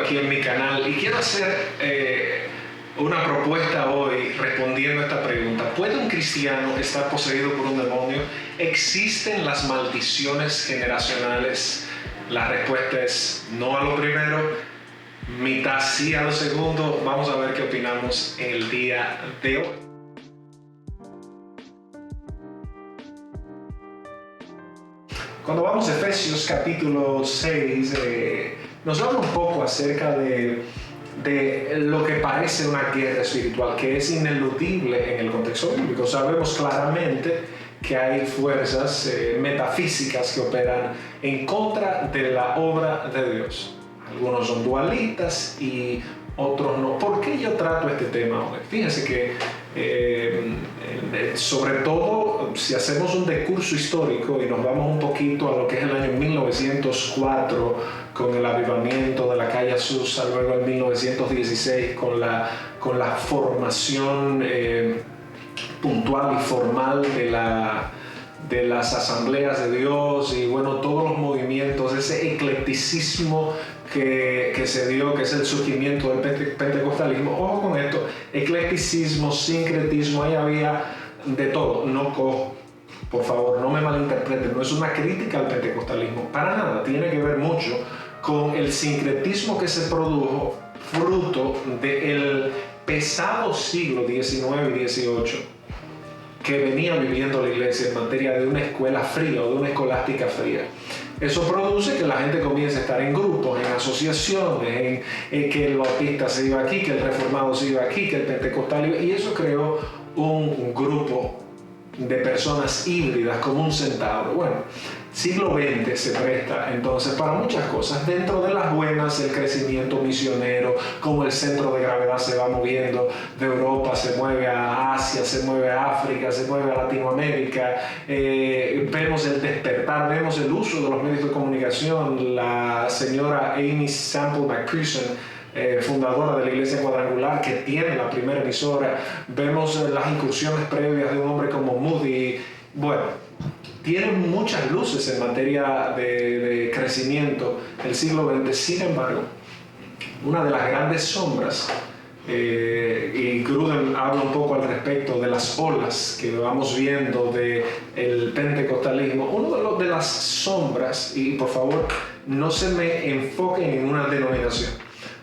aquí en mi canal y quiero hacer una propuesta hoy respondiendo a esta pregunta. ¿Puede un cristiano estar poseído por un demonio? ¿Existen las maldiciones generacionales? La respuesta es no a lo primero, mitad sí a lo segundo. Vamos a ver qué opinamos en el día de hoy. Cuando vamos a Efesios capítulo 6, nos habla un poco acerca de lo que parece una guerra espiritual, que es ineludible en el contexto bíblico. Sabemos claramente que hay fuerzas metafísicas que operan en contra de la obra de Dios. Algunos son dualistas y otros no. ¿Por qué yo trato este tema hoy? Fíjense que sobre todo si hacemos un decurso histórico y nos vamos un poquito a lo que es el año 1904 con el avivamiento de la calle Azusa, luego en 1916 con la formación puntual y formal de las asambleas de Dios y bueno, todos los movimientos, ese eclecticismo que se dio, que es el surgimiento del pentecostalismo. Ojo con esto, eclecticismo, sincretismo, ahí había de todo. Por favor, no me malinterpreten, no es una crítica al pentecostalismo, para nada, tiene que ver mucho con el sincretismo que se produjo fruto del pesado siglo XIX y XVIII que venía viviendo la iglesia en materia de una escuela fría o de una escolástica fría. Eso produce que la gente comience a estar en grupos, en asociaciones, en que el bautista se iba aquí, que el reformado se iba aquí, que el pentecostal iba, y eso creó un grupo de personas híbridas como un centauro. Bueno, siglo XX se presta entonces para muchas cosas. Dentro de las buenas, el crecimiento misionero, como el centro de gravedad se va moviendo de Europa, se mueve a Asia, se mueve a África, se mueve a Latinoamérica. Vemos el despertar, vemos el uso de los medios de comunicación. La señora Amy Sample McPherson, fundadora de la Iglesia Cuadrangular, que tiene la primera emisora. Vemos las incursiones previas de un hombre como Moody. Bueno, tiene muchas luces en materia de crecimiento el siglo XX. Sin embargo, una de las grandes sombras, y Grudem habla un poco al respecto de las olas que vamos viendo del pentecostalismo, uno de las sombras, y por favor no se me enfoquen en una denominación,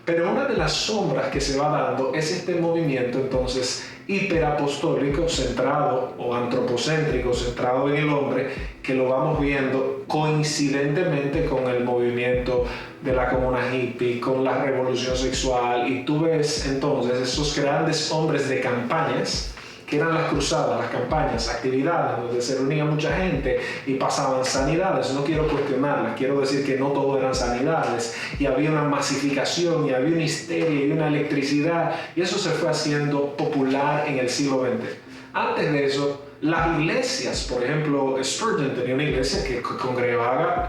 pero una de las sombras que se va dando es este movimiento entonces hiperapostólico, centrado o antropocéntrico, centrado en el hombre, que lo vamos viendo coincidentemente con el movimiento de la comuna hippie, con la revolución sexual, y tú ves entonces esos grandes hombres de campañas, que eran las cruzadas, las campañas, actividades donde se reunía mucha gente y pasaban sanidades. No quiero cuestionarlas, quiero decir que no todo eran sanidades, y había una masificación y había una histeria y una electricidad, y eso se fue haciendo popular en el siglo XX. Antes de eso, las iglesias, por ejemplo, Spurgeon tenía una iglesia que congregaba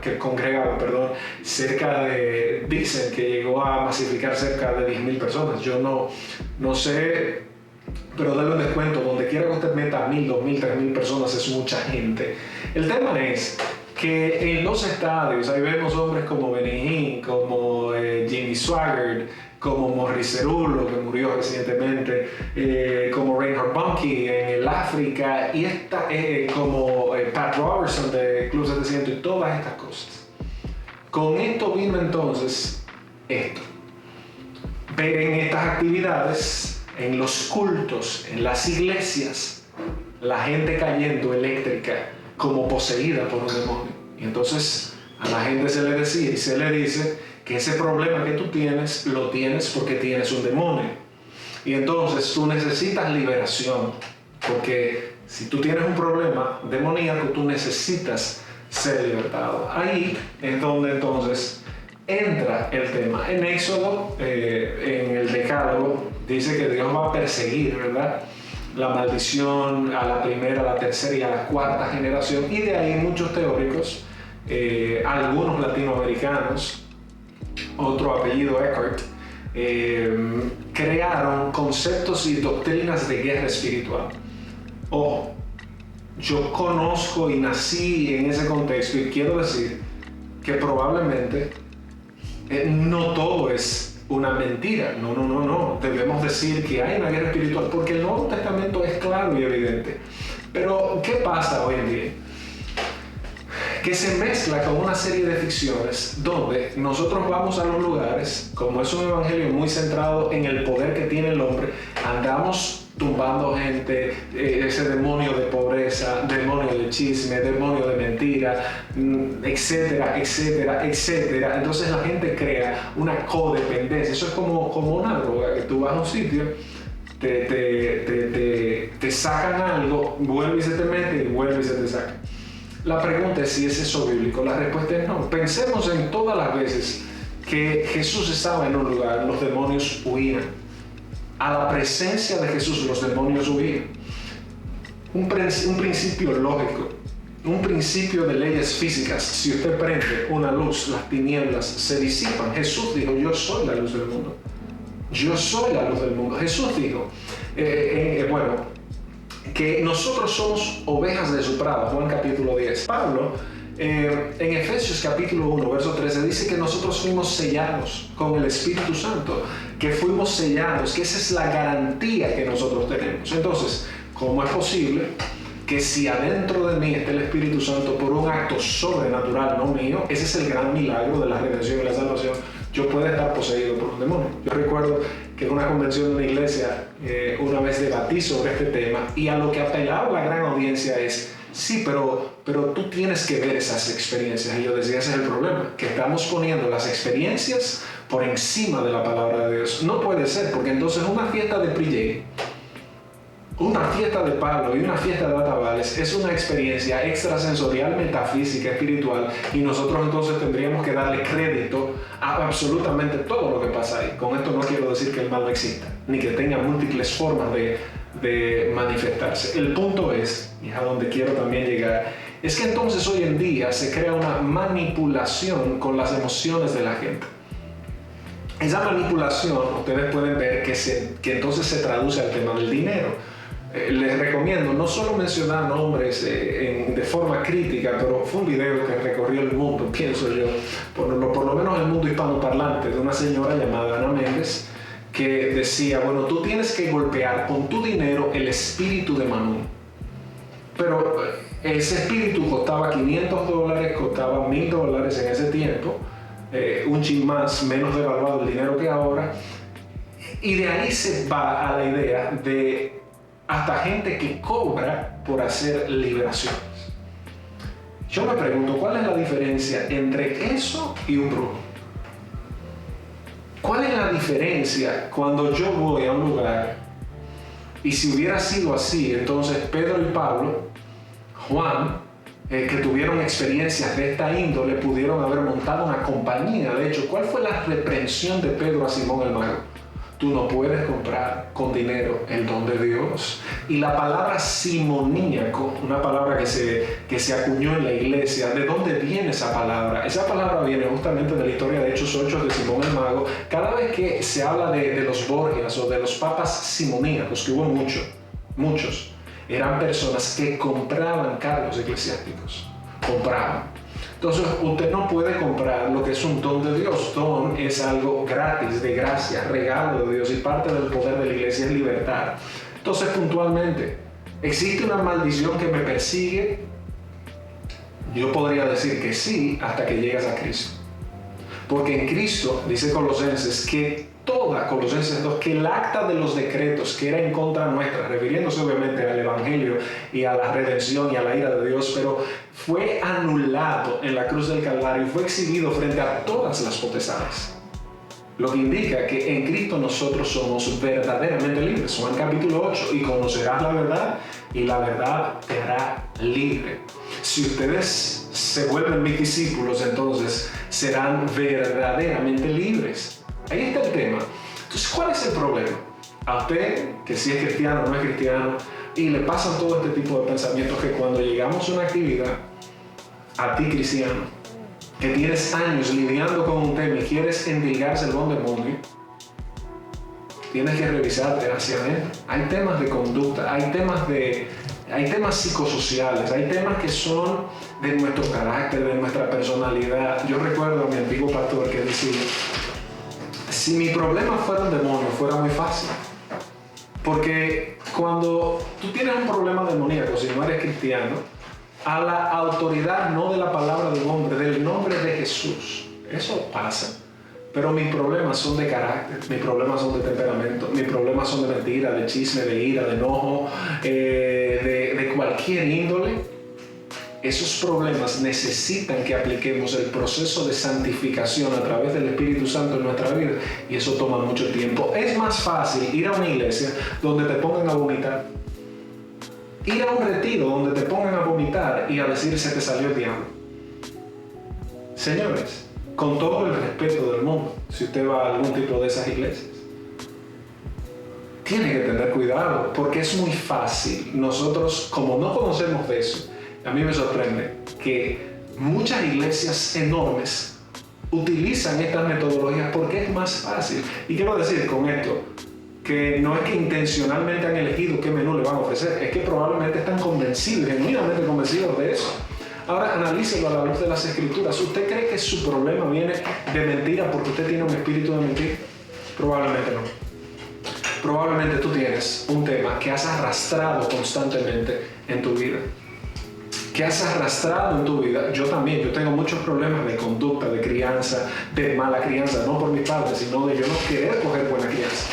cerca de, dicen que llegó a masificar cerca de 10,000 personas. Yo no sé, pero denle un descuento, donde quiera que usted meta 1,000, 2,000, 3,000 personas es mucha gente. El tema es que en los estadios ahí vemos hombres como Benny Hinn, como Jimmy Swaggart, como Morris Cerullo, que murió recientemente, como Reinhard Bonnke en el África, y como Pat Robertson de Club 700 y todas estas cosas. Con esto vino entonces esto. Ver en estas actividades, en los cultos, en las iglesias, la gente cayendo eléctrica como poseída por un demonio. Y entonces a la gente se le decía y se le dice que ese problema que tú tienes, lo tienes porque tienes un demonio. Y entonces tú necesitas liberación, porque si tú tienes un problema demoníaco, tú necesitas ser libertado. Ahí es donde entonces entra el tema. En Éxodo, en el Decálogo, dice que Dios va a perseguir, ¿verdad?, la maldición a la primera, a la tercera y a la cuarta generación. Y de ahí muchos teóricos, algunos latinoamericanos, otro apellido Eckhart, crearon conceptos y doctrinas de guerra espiritual. Ojo, yo conozco y nací en ese contexto, y quiero decir que probablemente no todo es una mentira. No. Debemos decir que hay una guerra espiritual porque el Nuevo Testamento es claro y evidente. Pero, ¿qué pasa hoy en día? Que se mezcla con una serie de ficciones donde nosotros vamos a los lugares, como es un evangelio muy centrado en el poder que tiene el hombre, andamos tumbando gente, ese demonio de pobreza, demonio de chisme, demonio de mentira, etcétera, etcétera, etcétera. Entonces la gente crea una codependencia. Eso es como una droga, que tú vas a un sitio, te sacan algo, vuelve y se te mete y vuelve y se te saca. La pregunta es si es eso bíblico. La respuesta es no. Pensemos en todas las veces que Jesús estaba en un lugar, los demonios huían. A la presencia de Jesús los demonios huían. Un principio lógico, un principio de leyes físicas. Si usted prende una luz, las tinieblas se disipan. Jesús dijo, yo soy la luz del mundo. Yo soy la luz del mundo. Jesús dijo, que nosotros somos ovejas de su prado, Juan capítulo 10. Pablo, en Efesios capítulo 1, verso 13, dice que nosotros fuimos sellados con el Espíritu Santo, que fuimos sellados, que esa es la garantía que nosotros tenemos. Entonces, ¿cómo es posible que si adentro de mí está el Espíritu Santo por un acto sobrenatural, no mío, ese es el gran milagro de la redención y la salvación, yo pueda estar poseído por un demonio? Yo recuerdo que en una convención de una iglesia una vez debatí sobre este tema y a lo que apelaba la gran audiencia es, sí, pero tú tienes que ver esas experiencias. Y yo decía, ese es el problema, que estamos poniendo las experiencias por encima de la palabra de Dios. No puede ser, porque entonces una fiesta de PJ, una fiesta de Pablo y una fiesta de Atabales es una experiencia extrasensorial, metafísica, espiritual, y nosotros entonces tendríamos que darle crédito a absolutamente todo lo que pasa ahí. Con esto no quiero decir que el mal no exista, ni que tenga múltiples formas de manifestarse. El punto es, y es a donde quiero también llegar, es que entonces hoy en día se crea una manipulación con las emociones de la gente. Esa manipulación, ustedes pueden ver que entonces se traduce al tema del dinero. Les recomiendo no solo mencionar nombres de forma crítica, pero fue un video que recorrió el mundo, pienso yo, por lo menos el mundo hispanoparlante, de una señora llamada Ana Méndez, que decía, bueno, tú tienes que golpear con tu dinero el espíritu de Mamón. Pero ese espíritu costaba $500, costaba $1,000 en ese tiempo, un chin más, menos devaluado el dinero que ahora, y de ahí se va a la idea de hasta gente que cobra por hacer liberaciones. Yo me pregunto, ¿cuál es la diferencia entre eso y un brujo? ¿Cuál es la diferencia cuando yo voy a un lugar y si hubiera sido así, entonces Pedro y Pablo, Juan, que tuvieron experiencias de esta índole, pudieron haber montado una compañía? De hecho, ¿cuál fue la reprensión de Pedro a Simón el mago? Tú no puedes comprar con dinero el don de Dios. Y la palabra simoníaco, una palabra que se acuñó en la iglesia, ¿de dónde viene esa palabra? Esa palabra viene justamente de la historia de Hechos 8 de Simón el Mago. Cada vez que se habla de los Borgias o de los papas simoníacos, que hubo muchos, eran personas que compraban cargos eclesiásticos. Compraban. Entonces, usted no puede comprar lo que es un don de Dios. Don es algo gratis, de gracia, regalo de Dios, y parte del poder de la iglesia es libertad. Entonces, puntualmente, ¿existe una maldición que me persigue? Yo podría decir que sí, hasta que llegas a Cristo. Porque en Cristo, dice Colosenses, Colosenses 2, que el acta de los decretos que era en contra nuestra, refiriéndose obviamente al Evangelio y a la redención y a la ira de Dios, pero fue anulado en la cruz del Calvario y fue exhibido frente a todas las potestades. Lo que indica que en Cristo nosotros somos verdaderamente libres. Juan capítulo 8, y conocerás la verdad y la verdad te hará libre. Si ustedes se vuelven mis discípulos, entonces serán verdaderamente libres. Ahí está el tema. Entonces, ¿cuál es el problema? A usted, que si es cristiano o no es cristiano, y le pasan todo este tipo de pensamientos, que cuando llegamos a una actividad, a ti cristiano, que tienes años lidiando con un tema y quieres endilgar sermón demonio, tienes que revisarte hacia adentro. Hay temas de conducta, hay temas psicosociales, hay temas que son de nuestro carácter, de nuestra personalidad. Yo recuerdo a mi antiguo pastor que decía, Si mi problema fuera un demonio, fuera muy fácil. Porque cuando tú tienes un problema demoníaco, si no eres cristiano, a la autoridad no de la palabra de un hombre, del nombre de Jesús, eso pasa. Pero mis problemas son de carácter, mis problemas son de temperamento, mis problemas son de mentira, de chisme, de ira, de enojo, de cualquier índole. Esos problemas necesitan que apliquemos el proceso de santificación a través del Espíritu Santo en nuestra vida, y eso toma mucho tiempo. Es más fácil ir a una iglesia donde te pongan a vomitar, ir a un retiro donde te pongan a vomitar y a decir se te salió el diablo. Señores, con todo el respeto del mundo, si usted va a algún tipo de esas iglesias, tiene que tener cuidado, porque es muy fácil. Nosotros, como no conocemos de eso, a mí me sorprende que muchas iglesias enormes utilizan estas metodologías porque es más fácil. Y quiero decir con esto que no es que intencionalmente han elegido qué menú le van a ofrecer, es que probablemente están convencidos, genuinamente convencidos de eso. Ahora analícelo a la luz de las Escrituras. ¿Usted cree que su problema viene de mentira porque usted tiene un espíritu de mentira? Probablemente no. Probablemente tú tienes un tema que has arrastrado constantemente en tu vida. Que has arrastrado en tu vida. Yo también, yo tengo muchos problemas de conducta, de crianza, de mala crianza, no por mis padres, sino de yo no querer coger buena crianza.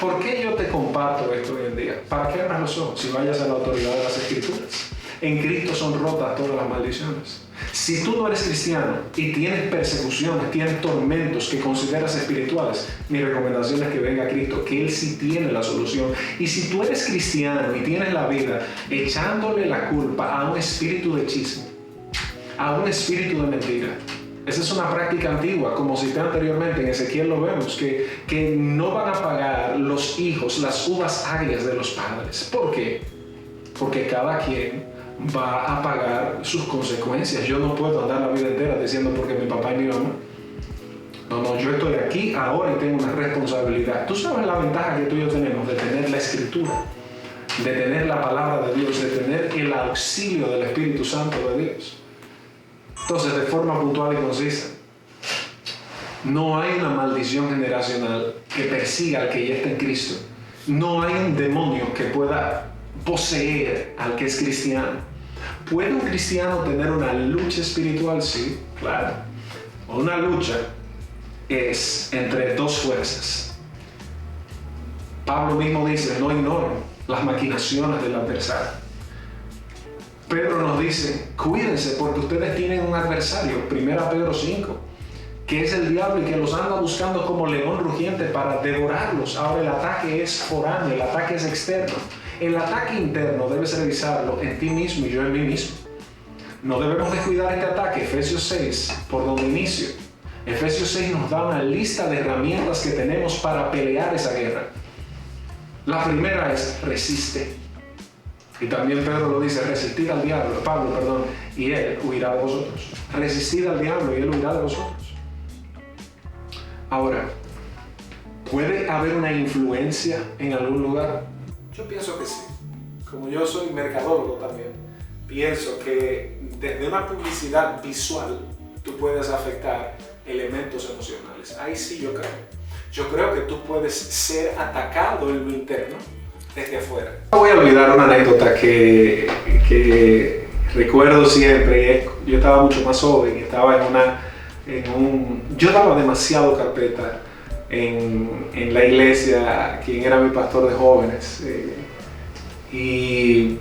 ¿Por qué yo te comparto esto hoy en día? Para que abras los ojos y vayas a la autoridad de las Escrituras. En Cristo son rotas todas las maldiciones. Si tú no eres cristiano y tienes persecuciones, tienes tormentos que consideras espirituales, mi recomendación es que venga a Cristo, que Él sí tiene la solución. Y si tú eres cristiano y tienes la vida echándole la culpa a un espíritu de chisme, a un espíritu de mentira, esa es una práctica antigua, como cité anteriormente, en Ezequiel lo vemos, que no van a pagar los hijos las uvas agrias de los padres. ¿Por qué? Porque cada quien va a pagar sus consecuencias. Yo no puedo andar la vida entera diciendo porque mi papá y mi mamá. No, yo estoy aquí ahora y tengo una responsabilidad. Tú sabes la ventaja que tú y yo tenemos de tener la Escritura, de tener la palabra de Dios, de tener el auxilio del Espíritu Santo de Dios. Entonces, de forma puntual y concisa, no hay una maldición generacional que persiga al que ya está en Cristo. No hay un demonio que pueda poseer al que es cristiano. ¿Puede un cristiano tener una lucha espiritual? Sí, claro. Una lucha es entre dos fuerzas. Pablo mismo dice, no ignoren las maquinaciones del adversario. Pedro nos dice, cuídense porque ustedes tienen un adversario, 1 Pedro 5, que es el diablo y que los anda buscando como león rugiente para devorarlos. Ahora el ataque es foráneo, el ataque es externo. El ataque interno debes revisarlo en ti mismo y yo en mí mismo. No debemos descuidar este ataque. Efesios 6, por donde inicio. Efesios 6 nos da una lista de herramientas que tenemos para pelear esa guerra. La primera es resiste. Y también Pedro lo dice, resistid al diablo, y él huirá de vosotros. Resistid al diablo y él huirá de vosotros. Ahora, ¿puede haber una influencia en algún lugar? Yo pienso que sí. Como yo soy mercadólogo también, pienso que desde una publicidad visual tú puedes afectar elementos emocionales. Ahí sí yo creo. Yo creo que tú puedes ser atacado en lo interno desde afuera. No voy a olvidar una anécdota que recuerdo siempre. Yo estaba mucho más joven, estaba yo daba demasiado carpeta en la iglesia, quien era mi pastor de jóvenes, y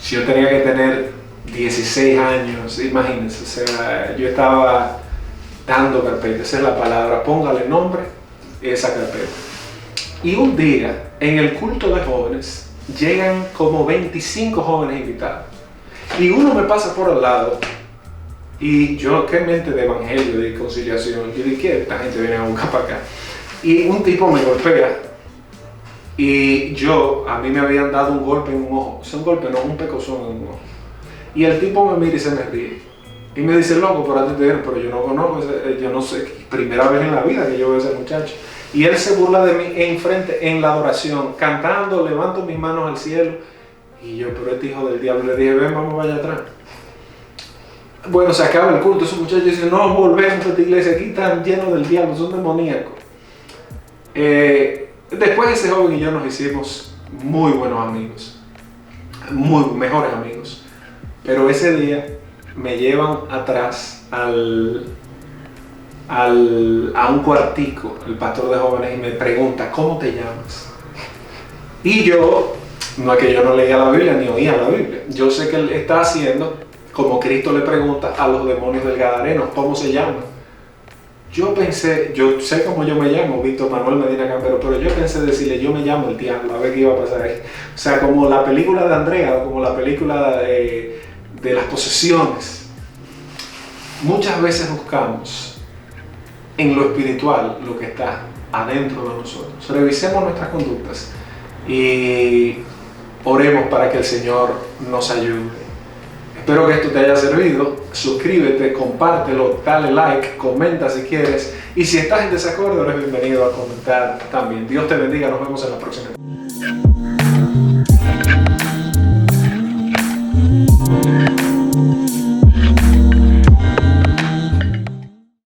yo tenía que tener 16 años, imagínense, o sea, yo estaba dando carpeta, esa es la palabra, póngale nombre a esa carpeta. Y un día, en el culto de jóvenes, llegan como 25 jóvenes invitados, y uno me pasa por al lado, y yo, qué mente de evangelio, de conciliación, yo dije, ¿qué esta gente viene a buscar para acá? Y un tipo me golpea, y a mí me habían dado un golpe en un ojo, o sea, un golpe no, un pecozón en un ojo, y el tipo me mira y se me ríe, y me dice, loco, por ti te dijeron, pero yo no conozco, yo no sé, primera vez en la vida que yo veo a ese muchacho, y él se burla de mí enfrente, en la adoración, cantando, levanto mis manos al cielo, y yo, pero este hijo del diablo, le dije, ven, vamos allá atrás. Bueno, se acaba el culto, esos muchachos dicen, no, volvemos a esta iglesia, aquí están llenos del diablo, son demoníacos. Después ese joven y yo nos hicimos muy buenos amigos, muy mejores amigos. Pero ese día me llevan atrás a un cuartico, el pastor de jóvenes, y me pregunta, ¿cómo te llamas? Y yo, no es que yo no leía la Biblia ni oía la Biblia, yo sé que él está haciendo como Cristo le pregunta a los demonios del Gadareno, ¿cómo se llama? Yo pensé, yo sé cómo yo me llamo, Víctor Manuel Medina Campero, pero yo pensé decirle, yo me llamo el diablo, a ver qué iba a pasar ahí. O sea, como la película de Andrea, como la película de las posesiones. Muchas veces buscamos en lo espiritual lo que está adentro de nosotros. Revisemos nuestras conductas y oremos para que el Señor nos ayude. Espero que esto te haya servido. Suscríbete, compártelo, dale like, comenta si quieres. Y si estás en desacuerdo, eres bienvenido a comentar también. Dios te bendiga, nos vemos en la próxima.